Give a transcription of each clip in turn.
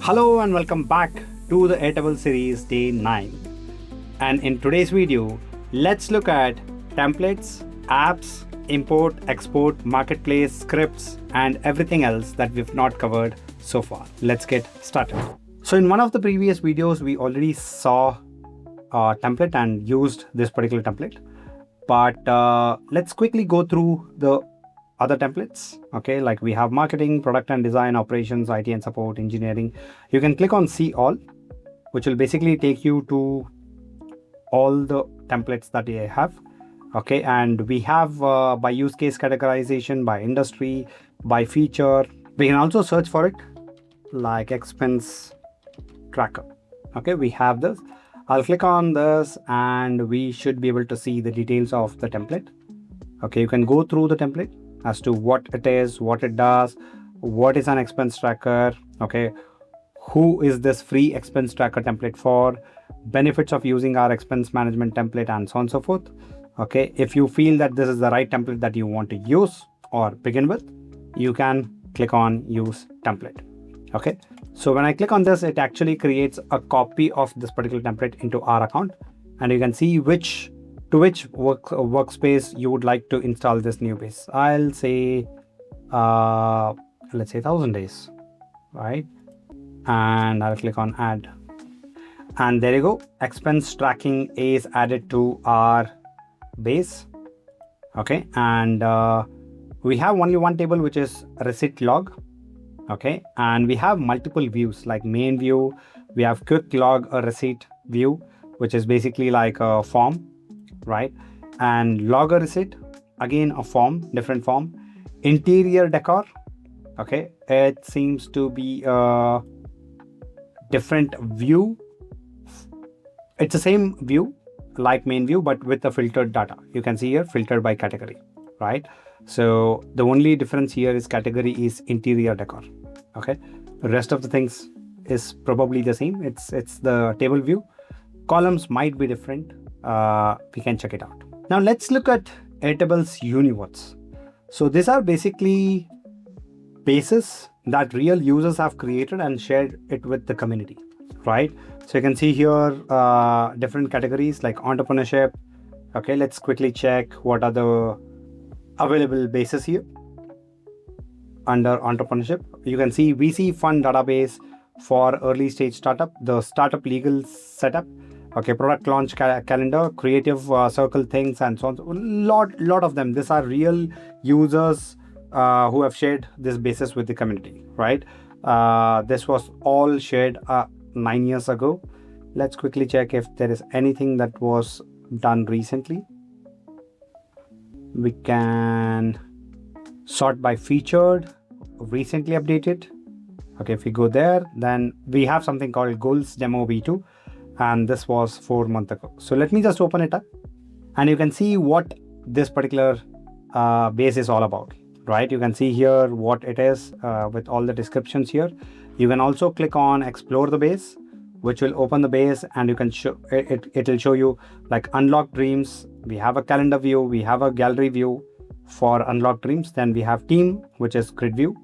Hello and welcome back to the Airtable Series Day 9. And in today's video, let's look at templates, apps, import, export, marketplace, scripts, and everything else that we've not covered so far. Let's get started. So in one of the previous videos, we already saw a template and used this particular template. But let's quickly go through the other templates. Okay, like we have marketing, product and design, operations, IT and support, engineering. You can click on see all, which will basically take you to all the templates that you have. Okay, and we have by use case categorization, by industry, by feature. We can also search for it like expense tracker. Okay, we have this. I'll click on this and we should be able to see the details of the template. Okay, you can go through the template as to what it is, what it does, what is an expense tracker, okay, who is this free expense tracker template for, benefits of using our expense management template, and so on and so forth. Okay, if you feel that this is the right template that you want to use or begin with, you can click on use template. Okay, so when I click on this, it actually creates a copy of this particular template into our account, and you can see which workspace you would like to install this new base. I'll say let's say 1000 days, right? And I'll click on add, and there you go, expense tracking is added to our base. Okay, and we have only one table, which is receipt log. Okay, and we have multiple views like main view, we have quick log a receipt view, which is basically like a form, right? And logger receipt, again a form, different form. Interior decor, okay, it seems to be a different view. It's the same view like main view, but with the filtered data. You can see here filtered by category, right? So the only difference here is category is interior decor. Okay, the rest of the things is probably the same. It's the table view. Columns might be different. We can check it out. Now let's look at Airtable's universe. So these are basically bases that real users have created and shared it with the community, right? So you can see here different categories like entrepreneurship. Okay, let's quickly check what are the available bases here. Under entrepreneurship, you can see VC fund database for early stage startup, the startup legal setup. Okay, product launch calendar, creative circle things, and so on. Lot of them. These are real users who have shared this basis with the community, right? This was all shared 9 years ago. Let's quickly check if there is anything that was done recently. We can sort by featured, recently updated. Okay, if we go there, then we have something called goals demo v2, and this was 4 months ago. So let me just open it up, and you can see what this particular base is all about, right? You can see here what it is with all the descriptions here. You can also click on explore the base, which will open the base, and you can show it will show you like unlocked dreams. We have a calendar view, we have a gallery view for unlocked dreams, then we have team, which is grid view.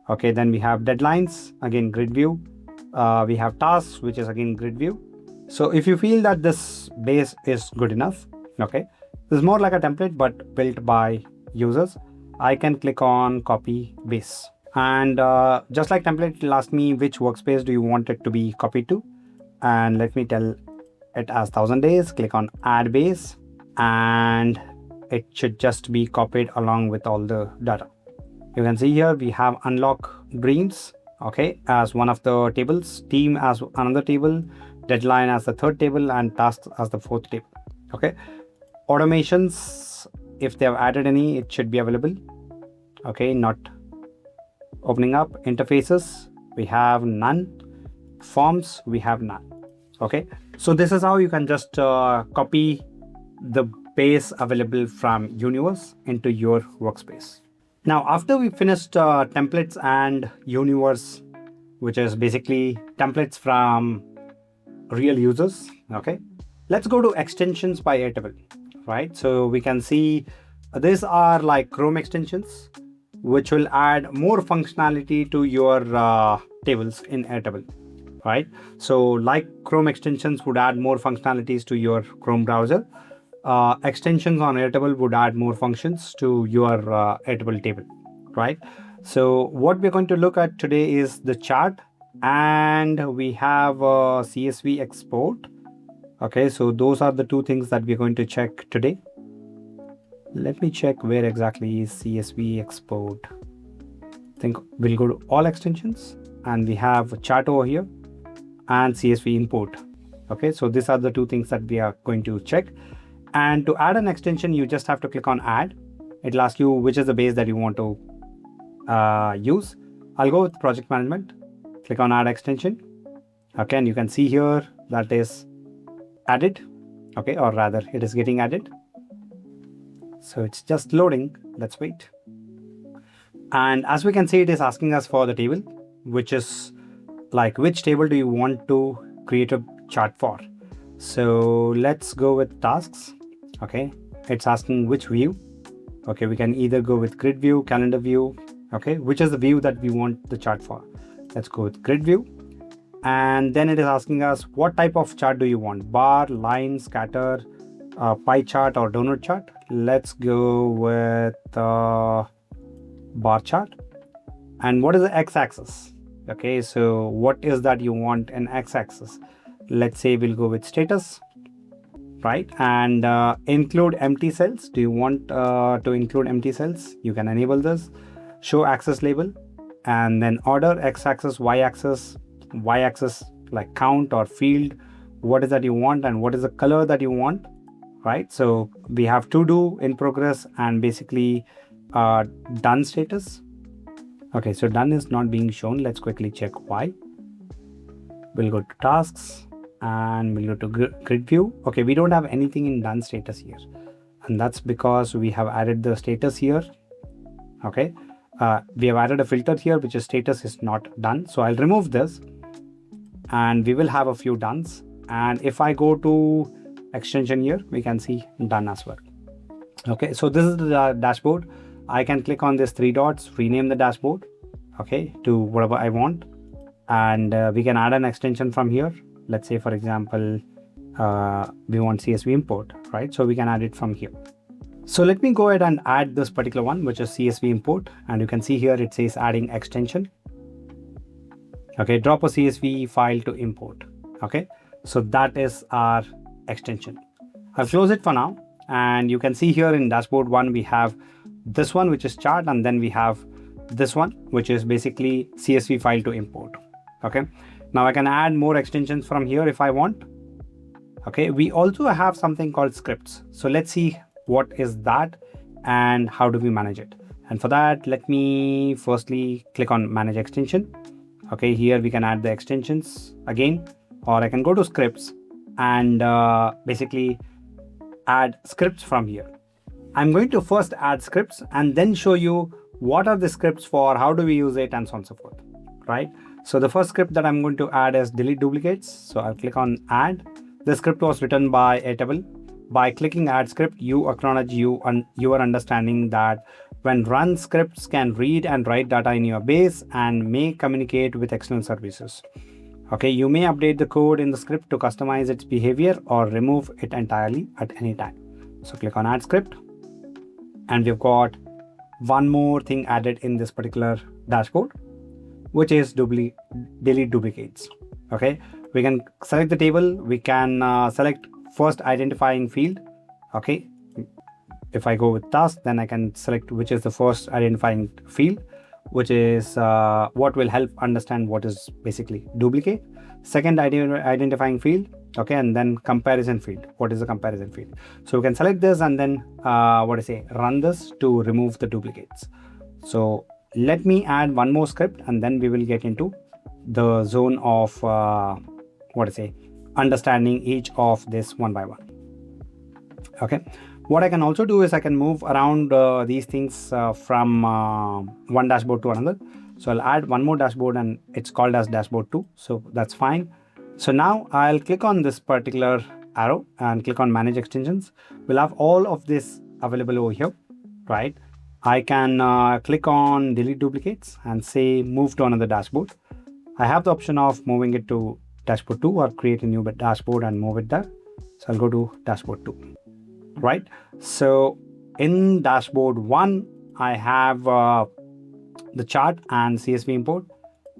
Okay, then we have deadlines, again grid view. We have tasks, which is again grid view. So if you feel that this base is good enough, okay, this is more like a template but built by users, I can click on copy base, and just like template, it'll ask me which workspace do you want it to be copied to, and let me tell it as 1000 days. Click on add base, and it should just be copied along with all the data. You can see here we have unlock dreams, okay, as one of the tables, team as another table, deadline as the third table, and tasks as the fourth table. Okay, automations, if they have added any, it should be available. Okay, not opening up. Interfaces, we have none. Forms, we have none. Okay, so this is how you can just copy the base available from universe into your workspace. Now after we finished templates and universe, which is basically templates from real users, okay, let's go to extensions by Airtable, right? So we can see these are like Chrome extensions which will add more functionality to your tables in Airtable, right? So like Chrome extensions would add more functionalities to your Chrome browser, extensions on Airtable would add more functions to your Airtable table, right? So what we're going to look at today is the chart, and we have a CSV export. Okay, so those are the two things that we're going to check today. Let me check where exactly is CSV export. I think we'll go to all extensions, and we have a chart over here and CSV import. Okay, so these are the two things that we are going to check. And to add an extension, you just have to click on add. It'll ask you which is the base that you want to use. I'll go with project management. Click on add extension. Okay, and you can see here that is added. Okay, or rather it is getting added. So it's just loading. Let's wait. And as we can see, it is asking us for the table, which is like which table do you want to create a chart for. So let's go with tasks. Okay, it's asking which view. Okay, we can either go with grid view, calendar view. Okay, which is the view that we want the chart for. Let's go with grid view. And then it is asking us what type of chart do you want, bar, line, scatter, pie chart, or donut chart. Let's go with bar chart. And what is the x-axis? Okay, so what is that you want in x-axis? Let's say we'll go with status, right? And include empty cells. Do you want to include empty cells? You can enable this. Show axis label, and then order, x-axis, y-axis like count or field. What is that you want, and what is the color that you want, right? So we have to do, in progress, and basically done status. Okay, so done is not being shown. Let's quickly check why. We'll go to tasks and we'll go to grid view. Okay, we don't have anything in done status here, and that's because we have added the status here. Okay, we have added a filter here which is status is not done. So I'll remove this, and we will have a few dones. And if I go to extension here, we can see done as well. Okay, so this is the dashboard. I can click on these three dots, rename the dashboard, okay, to whatever I want, and we can add an extension from here. Let's say, for example, we want CSV import, right? So we can add it from here. So let me go ahead and add this particular one, which is CSV import, and you can see here it says adding extension. Okay, drop a CSV file to import. Okay, so that is our extension. I'll close it for now, and you can see here in dashboard 1 we have this one, which is chart, and then we have this one, which is basically CSV file to import. Okay, now I can add more extensions from here if I want. Okay, we also have something called scripts. So let's see what is that and how do we manage it. And for that, let me firstly click on manage extension. Okay, here we can add the extensions again, or I can go to scripts and basically add scripts from here. I'm going to first add scripts and then show you what are the scripts for, how do we use it, and so on and so forth, right? So the first script that I'm going to add is delete duplicates. So I'll click on add. The script was written by Airtable. By clicking add script, you acknowledge your understanding that when run, scripts can read and write data in your base and may communicate with external services. Okay, you may update the code in the script to customize its behavior or remove it entirely at any time. So click on add script, and we've got one more thing added in this particular dashboard, which is delete duplicates. Okay, we can select the table. We can select first identifying field. Okay, if I go with task, then I can select which is the first identifying field, which is what will help understand what is basically duplicate. Second identifying field, okay, and then comparison field. What is the comparison field? So we can select this and then run this to remove the duplicates. So let me add one more script, and then we will get into the zone of understanding each of this one by one. Okay, what I can also do is I can move around these things from one dashboard to another. So I'll add one more dashboard, and it's called as dashboard 2. So that's fine. So now I'll click on this particular arrow and click on manage extensions. We'll have all of this available over here, right? I can click on delete duplicates and say move to another dashboard. I have the option of moving it to dashboard 2 or create a new dashboard and move it there. So I'll go to dashboard 2, right? So in dashboard 1, I have the chart and CSV import.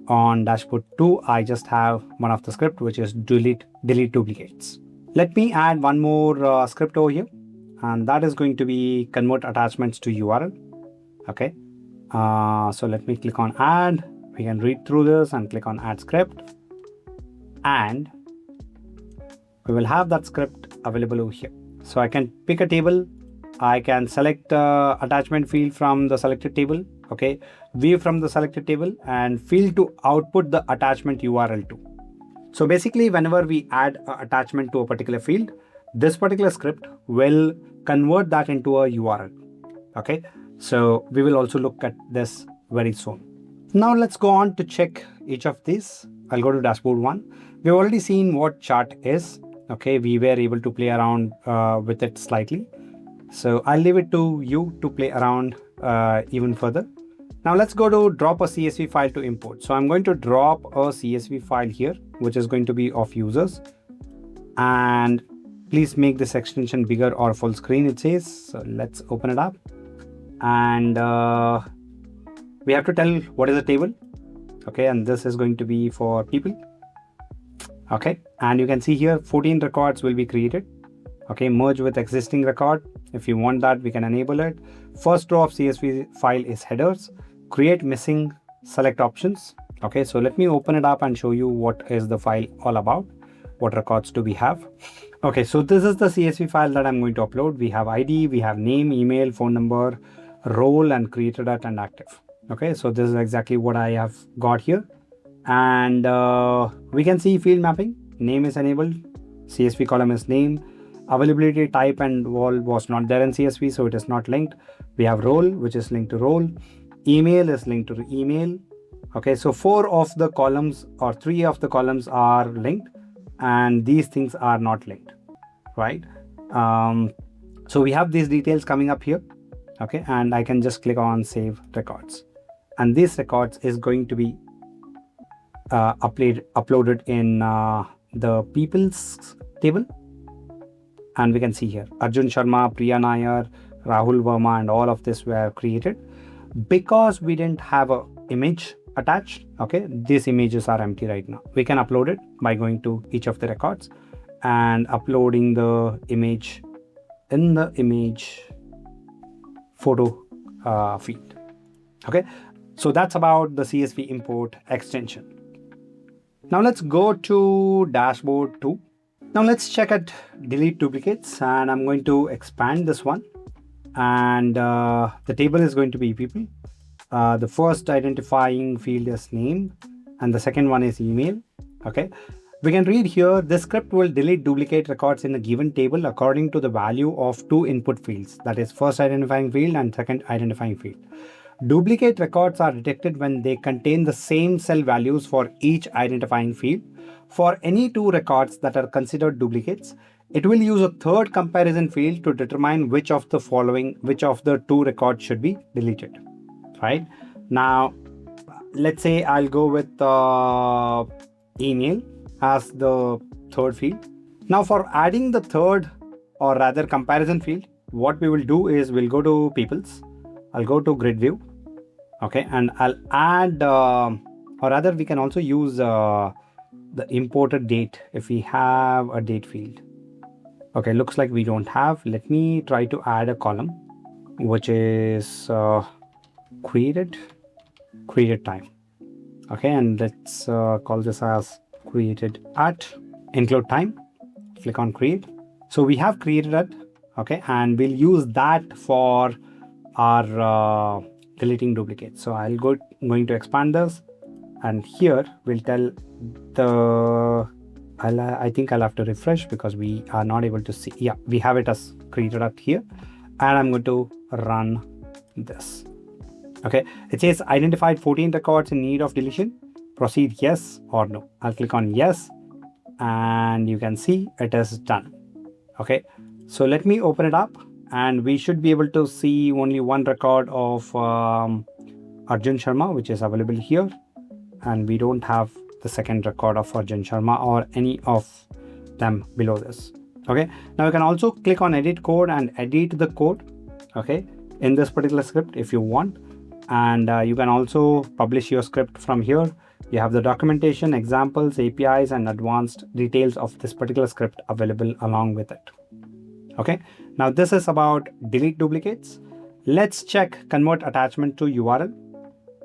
On dashboard 2, I just have one of the script, which is delete duplicates. Let me add one more script over here, and that is going to be convert attachments to URL. Okay, so let me click on add. We can read through this and click on add script, and we will have that script available over here. So I can pick a table, I can select attachment field from the selected table, okay, view from the selected table, and field to output the attachment URL to. So basically, whenever we add an attachment to a particular field, this particular script will convert that into a URL. Okay, so we will also look at this very soon. Now let's go on to check each of these. I'll go to dashboard 1. We've already seen what chart is. Okay, we were able to play around with it slightly. So I'll leave it to you to play around even further. Now let's go to drop a CSV file to import. So I'm going to drop a CSV file here, which is going to be of users. And please make this extension bigger or full screen, it says. So let's open it up. And we have to tell what is the table. Okay, and this is going to be for people. Okay, and you can see here 14 records will be created. Okay, merge with existing record. If you want that, we can enable it. First row of CSV file is headers. Create missing select options. Okay, so let me open it up and show you what is the file all about. What records do we have? Okay, so this is the CSV file that I'm going to upload. We have ID, we have name, email, phone number, role, and created at and active. Okay, so this is exactly what I have got here. And we can see field mapping. Name is enabled. CSV column is name. Availability type and wall was not there in CSV, so it is not linked. We have role, which is linked to role. Email is linked to email. Okay, so 4 of the columns or 3 of the columns are linked, and these things are not linked, right? So we have these details coming up here. Okay, and I can just click on save records, and this records is going to be uploaded in the people's table. And we can see here Arjun Sharma, Priya Nair, Rahul Verma, and all of this were created. Because we didn't have a image attached, okay, these images are empty right now. We can upload it by going to each of the records and uploading the image in the image photo field. Okay, so that's about the CSV import extension. Now let's go to dashboard 2. Now let's check at delete duplicates, and I'm going to expand this one, and the table is going to be people. The first identifying field is name, and the second one is email. Okay, we can read here, this script will delete duplicate records in a given table according to the value of 2 input fields, that is first identifying field and second identifying field. Duplicate records are detected when they contain the same cell values for each identifying field. For any 2 records that are considered duplicates, it will use a third comparison field to determine which of the 2 records should be deleted. Right? Now, let's say I'll go with email as the third field. Now for adding the third, or rather comparison field, what we will do is we'll go to peoples. I'll go to grid view. Okay, and I'll add, or rather we can also use the imported date if we have a date field. Okay, looks like we don't have. Let me try to add a column, which is created time. Okay, and let's call this as created at, include time. Click on create. So we have created at, okay, and we'll use that for our deleting duplicates. So going to expand this, and here we'll tell the, I think I'll have to refresh because we are not able to see. Yeah, we have it as created at here, and I'm going to run this. Okay, it says identified 14 records in need of deletion. Proceed yes or no. I'll click on yes, and you can see it is done. Okay, so let me open it up, and we should be able to see only one record of Arjun Sharma, which is available here, and we don't have the second record of Arjun Sharma or any of them below this. Okay, now you can also click on edit code and edit the code, okay, in this particular script if you want. And you can also publish your script from here. You have the documentation, examples, APIs, and advanced details of this particular script available along with it. Okay, now this is about delete duplicates. Let's check convert attachment to URL.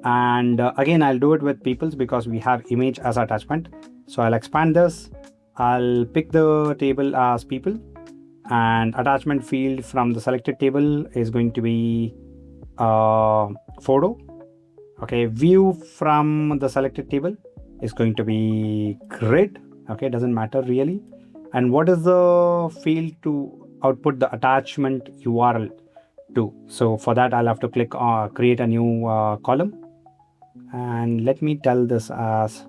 And again, I'll do it with peoples because we have image as attachment. So I'll expand this. I'll pick the table as people, and attachment field from the selected table is going to be photo. Okay, view from the selected table is going to be grid. Okay, doesn't matter really. And what is the field to output the attachment URL to? So for that, I'll have to click create a new column, and let me tell this as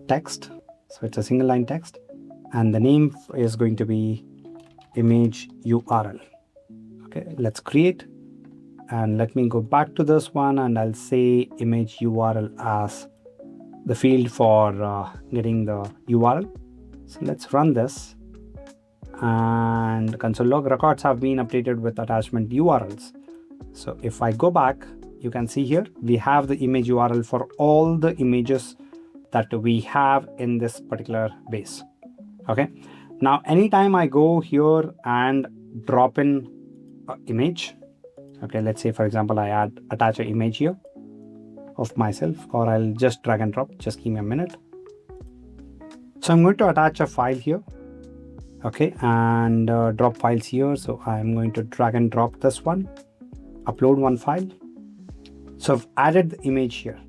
text. So it's a single line text, and the name is going to be image URL. Okay, let's create, and let me go back to this one, and I'll say image URL as the field for getting the URL. So let's run this, and console log records have been updated with attachment URLs. So if I go back, you can see here we have the image URL for all the images that we have in this particular base. Okay, now anytime I go here and drop in an image, okay, let's say for example I attach an image here of myself, or I'll just drag and drop. Just give me a minute. So I'm going to attach a file here, okay, and drop files here. So I'm going to drag and drop this one, upload one file. So I've added the image here,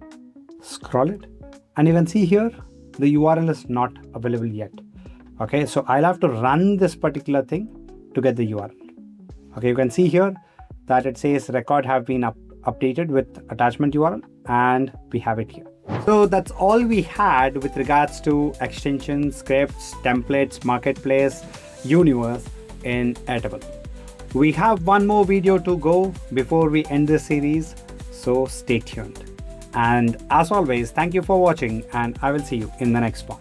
scroll it, and you can see here the URL is not available yet. Okay, so I'll have to run this particular thing to get the URL. Okay, you can see here that it says record have been updated with attachment URL, and we have it here. So that's all we had with regards to extensions, scripts, templates, marketplace, universe in Airtable. We have one more video to go before we end this series, so stay tuned. And as always, thank you for watching, and I will see you in the next one.